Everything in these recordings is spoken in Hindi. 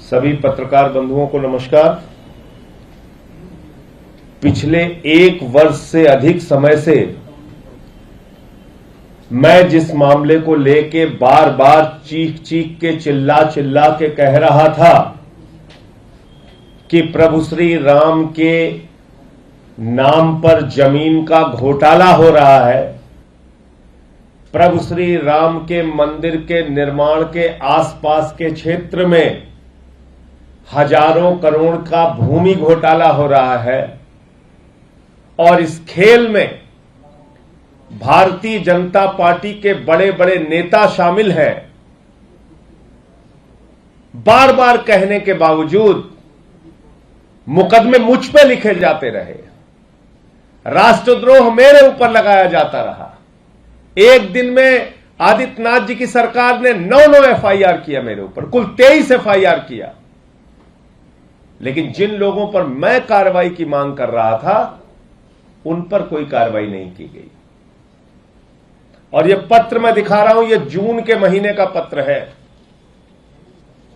सभी पत्रकार बंधुओं को नमस्कार। पिछले 1 वर्ष से अधिक समय से मैं जिस मामले को लेके बार बार चीख चीख के चिल्ला चिल्ला के कह रहा था कि प्रभु श्री राम के नाम पर जमीन का घोटाला हो रहा है, प्रभु श्री राम के मंदिर के निर्माण के आसपास के क्षेत्र में हजारों करोड़ का भूमि घोटाला हो रहा है और इस खेल में भारतीय जनता पार्टी के बड़े बड़े नेता शामिल हैं। बार बार कहने के बावजूद मुकदमे मुझ पे लिखे जाते रहे, राष्ट्रद्रोह मेरे ऊपर लगाया जाता रहा। एक दिन में आदित्यनाथ जी की सरकार ने 9 एफआईआर किया मेरे ऊपर, कुल 23 एफआईआर किया। लेकिन जिन लोगों पर मैं कार्रवाई की मांग कर रहा था उन पर कोई कार्रवाई नहीं की गई। और यह पत्र मैं दिखा रहा हूं, यह जून के महीने का पत्र है।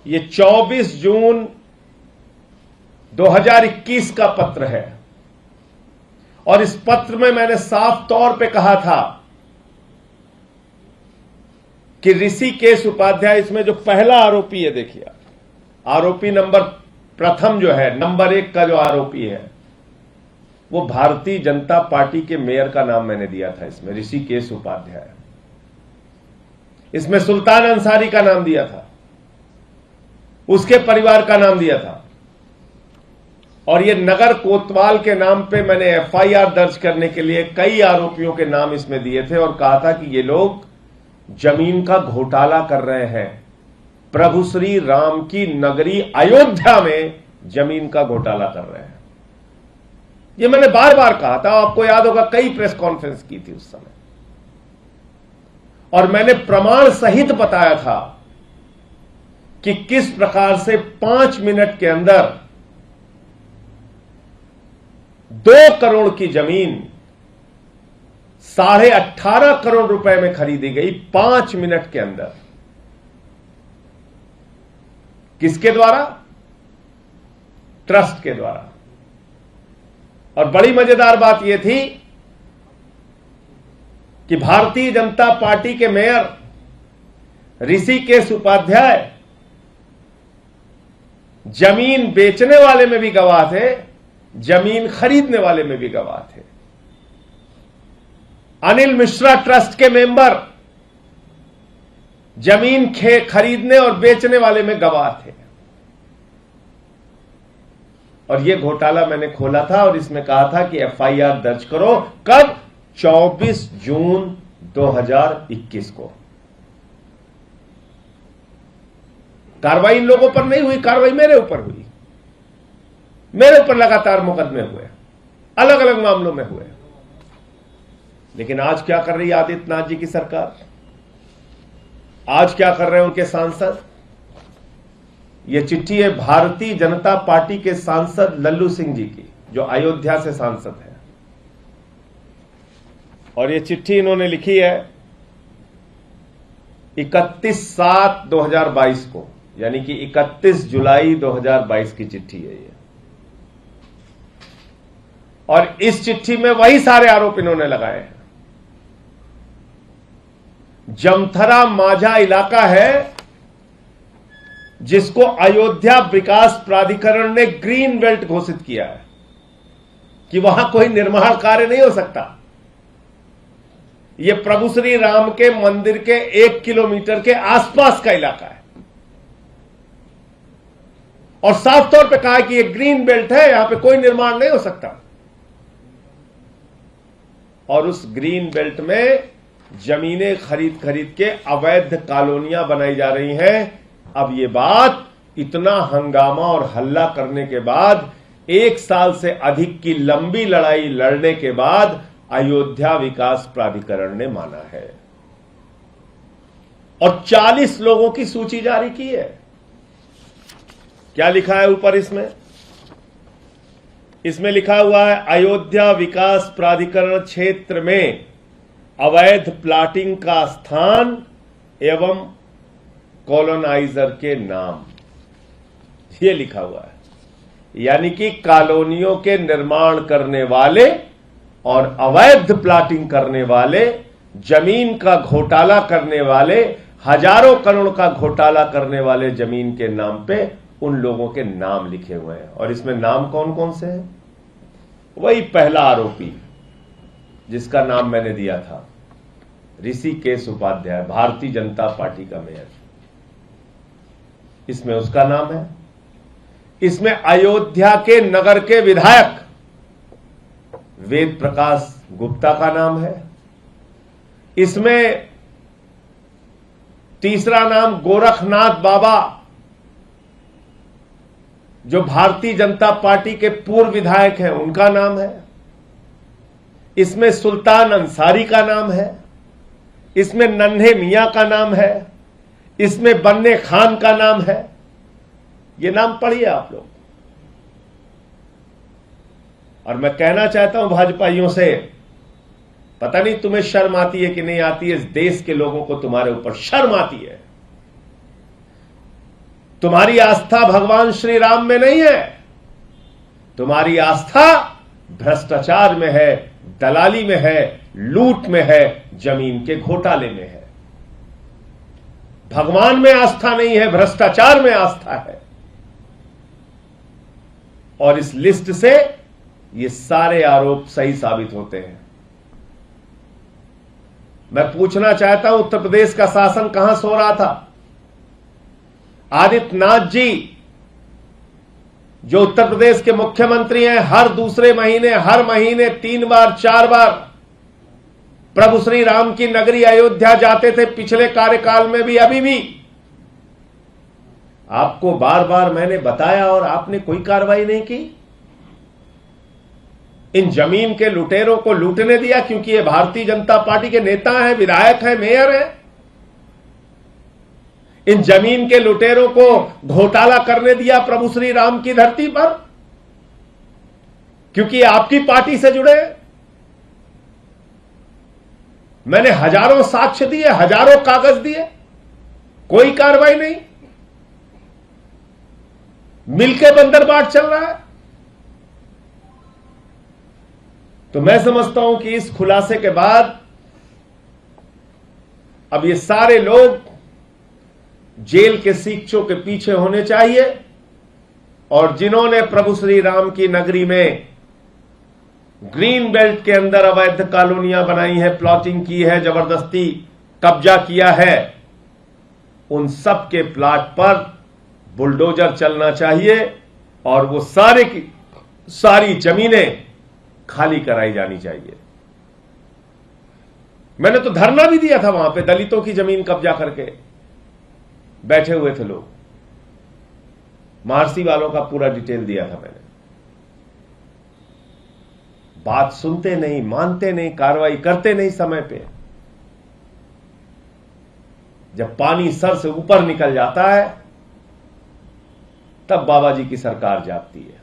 यह 24 जून 2021 का पत्र है और इस पत्र में मैंने साफ तौर पे कहा था कि ऋषिकेश उपाध्याय, इसमें जो पहला आरोपी है, देखिए आरोपी नंबर प्रथम जो है, नंबर 1 का जो आरोपी है, वो भारतीय जनता पार्टी के मेयर का नाम मैंने दिया था इसमें, ऋषिकेश उपाध्याय। इसमें सुल्तान अंसारी का नाम दिया था, उसके परिवार का नाम दिया था और ये नगर कोतवाल के नाम पे मैंने एफआईआर दर्ज करने के लिए कई आरोपियों के नाम इसमें दिए थे और कहा था कि ये लोग जमीन का घोटाला कर रहे हैं, प्रभु श्री राम की नगरी अयोध्या में जमीन का घोटाला कर रहे हैं। ये मैंने बार बार कहा था, आपको याद होगा कई प्रेस कॉन्फ्रेंस की थी उस समय और मैंने प्रमाण सहित बताया था कि किस प्रकार से 5 मिनट के अंदर 2 करोड़ की जमीन 18.5 करोड़ रुपए में खरीदी गई 5 मिनट के अंदर। किसके द्वारा? ट्रस्ट के द्वारा। और बड़ी मजेदार बात यह थी कि भारतीय जनता पार्टी के मेयर ऋषिकेश उपाध्याय जमीन बेचने वाले में भी गवाह थे, जमीन खरीदने वाले में भी गवाह थे। अनिल मिश्रा ट्रस्ट के मेंबर जमीन खरीदने और बेचने वाले में गवाह थे। और यह घोटाला मैंने खोला था और इसमें कहा था कि एफआईआर दर्ज करो। कब? 24 जून 2021 को। कार्रवाई इन लोगों पर नहीं हुई, कार्रवाई मेरे ऊपर हुई। मेरे ऊपर लगातार मुकदमे हुए, अलग अलग मामलों में हुए। लेकिन आज क्या कर रही है आदित्यनाथ जी की सरकार? आज क्या कर रहे हैं उनके सांसद? यह चिट्ठी है भारतीय जनता पार्टी के सांसद लल्लू सिंह जी की, जो अयोध्या से सांसद है। और यह चिट्ठी इन्होंने लिखी है 31/7/2022 को, यानी कि 31 जुलाई 2022 की चिट्ठी है ये। और इस चिट्ठी में वही सारे आरोप इन्होंने लगाए हैं। जमथरा माझा इलाका है जिसको अयोध्या विकास प्राधिकरण ने ग्रीन बेल्ट घोषित किया है कि वहां कोई निर्माण कार्य नहीं हो सकता। यह प्रभु श्री राम के मंदिर के 1 किलोमीटर के आसपास का इलाका है और साफ तौर पे कहा है कि यह ग्रीन बेल्ट है, यहां पे कोई निर्माण नहीं हो सकता। और उस ग्रीन बेल्ट में जमीनें खरीद खरीद के अवैध कॉलोनियां बनाई जा रही हैं। अब ये बात इतना हंगामा और हल्ला करने के बाद, 1 साल से अधिक की लंबी लड़ाई लड़ने के बाद अयोध्या विकास प्राधिकरण ने माना है और 40 लोगों की सूची जारी की है। क्या लिखा है ऊपर इसमें? इसमें लिखा हुआ है अयोध्या विकास प्राधिकरण क्षेत्र में अवैध प्लाटिंग का स्थान एवं कॉलोनाइजर के नाम। ये लिखा हुआ है। यानी कि कॉलोनियों के निर्माण करने वाले और अवैध प्लाटिंग करने वाले, जमीन का घोटाला करने वाले, हजारों करोड़ का घोटाला करने वाले जमीन के नाम पे उन लोगों के नाम लिखे हुए हैं। और इसमें नाम कौन कौन से हैं? वही पहला आरोपी जिसका नाम मैंने दिया था, ऋषिकेश उपाध्याय, भारतीय जनता पार्टी का मेयर, इसमें उसका नाम है। इसमें अयोध्या के नगर के विधायक वेद प्रकाश गुप्ता का नाम है। इसमें तीसरा नाम गोरखनाथ बाबा, जो भारतीय जनता पार्टी के पूर्व विधायक हैं, उनका नाम है। इसमें सुल्तान अंसारी का नाम है। इसमें नन्हे मियां का नाम है। इसमें बन्ने खान का नाम है। ये नाम पढ़िए आप लोग। और मैं कहना चाहता हूं भाजपाइयों से, पता नहीं तुम्हें शर्म आती है कि नहीं आती है, इस देश के लोगों को तुम्हारे ऊपर शर्म आती है। तुम्हारी आस्था भगवान श्री राम में नहीं है, तुम्हारी आस्था भ्रष्टाचार में है, दलाली में है, लूट में है, जमीन के घोटाले में है। भगवान में आस्था नहीं है, भ्रष्टाचार में आस्था है। और इस लिस्ट से ये सारे आरोप सही साबित होते हैं। मैं पूछना चाहता हूं, उत्तर प्रदेश का शासन कहां सो रहा था? आदित्यनाथ जी, जो उत्तर प्रदेश के मुख्यमंत्री हैं, हर दूसरे महीने, हर महीने 3 बार 4 बार प्रभु श्री राम की नगरी अयोध्या जाते थे, पिछले कार्यकाल में भी, अभी भी। आपको बार बार मैंने बताया और आपने कोई कार्रवाई नहीं की। इन जमीन के लुटेरों को लूटने दिया, क्योंकि ये भारतीय जनता पार्टी के नेता हैं, विधायक हैं, मेयर हैं। इन जमीन के लुटेरों को घोटाला करने दिया प्रभु श्री राम की धरती पर, क्योंकि आपकी पार्टी से जुड़े। मैंने हजारों साक्ष्य दिए, हजारों कागज दिए, कोई कार्रवाई नहीं। मिलके बंदरबाट चल रहा है। तो मैं समझता हूं कि इस खुलासे के बाद अब ये सारे लोग जेल के सीखचों के पीछे होने चाहिए। और जिन्होंने प्रभु श्री राम की नगरी में ग्रीन बेल्ट के अंदर अवैध कॉलोनियां बनाई है, प्लॉटिंग की है, जबरदस्ती कब्जा किया है, उन सब के प्लाट पर बुलडोजर चलना चाहिए और वो सारे की सारी जमीनें खाली कराई जानी चाहिए। मैंने तो धरना भी दिया था वहां पे, दलितों की जमीन कब्जा करके बैठे हुए थे लोग। महर्षि वालों का पूरा डिटेल दिया था मैंने। बात सुनते नहीं, मानते नहीं, कार्रवाई करते नहीं समय पे। जब पानी सर से ऊपर निकल जाता है तब बाबा जी की सरकार जागती है।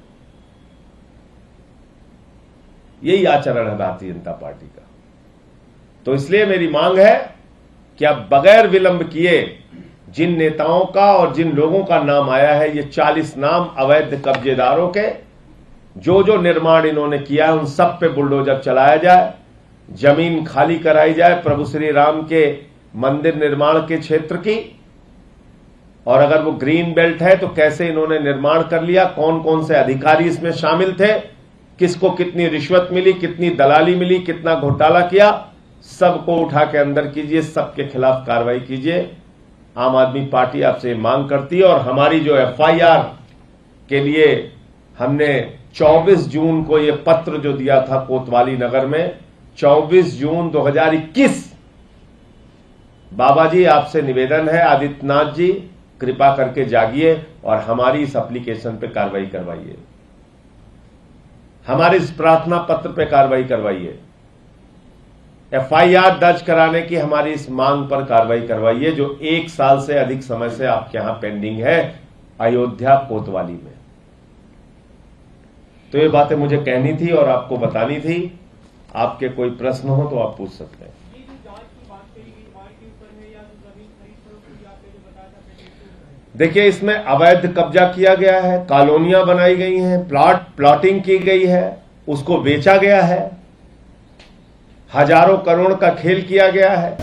यही आचरण है भारतीय जनता पार्टी का। तो इसलिए मेरी मांग है कि अब बगैर विलंब किए जिन नेताओं का और जिन लोगों का नाम आया है, ये 40 नाम अवैध कब्जेदारों के, जो जो निर्माण इन्होंने किया है उन सब पे बुलडोजर चलाया जाए, जमीन खाली कराई जाए प्रभु श्री राम के मंदिर निर्माण के क्षेत्र की। और अगर वो ग्रीन बेल्ट है तो कैसे इन्होंने निर्माण कर लिया, कौन कौन से अधिकारी इसमें शामिल थे, किसको कितनी रिश्वत मिली, कितनी दलाली मिली, कितना घोटाला किया, सबको उठा के अंदर कीजिए, सबके खिलाफ कार्रवाई कीजिए। आम आदमी पार्टी आपसे मांग करती है। और हमारी जो एफआईआर के लिए हमने 24 जून को ये पत्र जो दिया था कोतवाली नगर में, 24 जून 2021, बाबा जी आपसे निवेदन है, आदित्यनाथ जी कृपा करके जागिए और हमारी इस एप्लीकेशन पे कार्रवाई करवाइए, हमारे इस प्रार्थना पत्र पे कार्रवाई करवाइए, एफआईआर दर्ज कराने की हमारी इस मांग पर कार्रवाई करवाइए, जो 1 साल से अधिक समय से आपके यहां पेंडिंग है अयोध्या कोतवाली में। तो ये बातें मुझे कहनी थी और आपको बतानी थी। आपके कोई प्रश्न हो तो आप पूछ सकते हैं। देखिए, इसमें अवैध कब्जा किया गया है, कॉलोनियां बनाई गई हैं, प्लॉटिंग की गई है, उसको बेचा गया है, हजारों करोड़ का खेल किया गया है।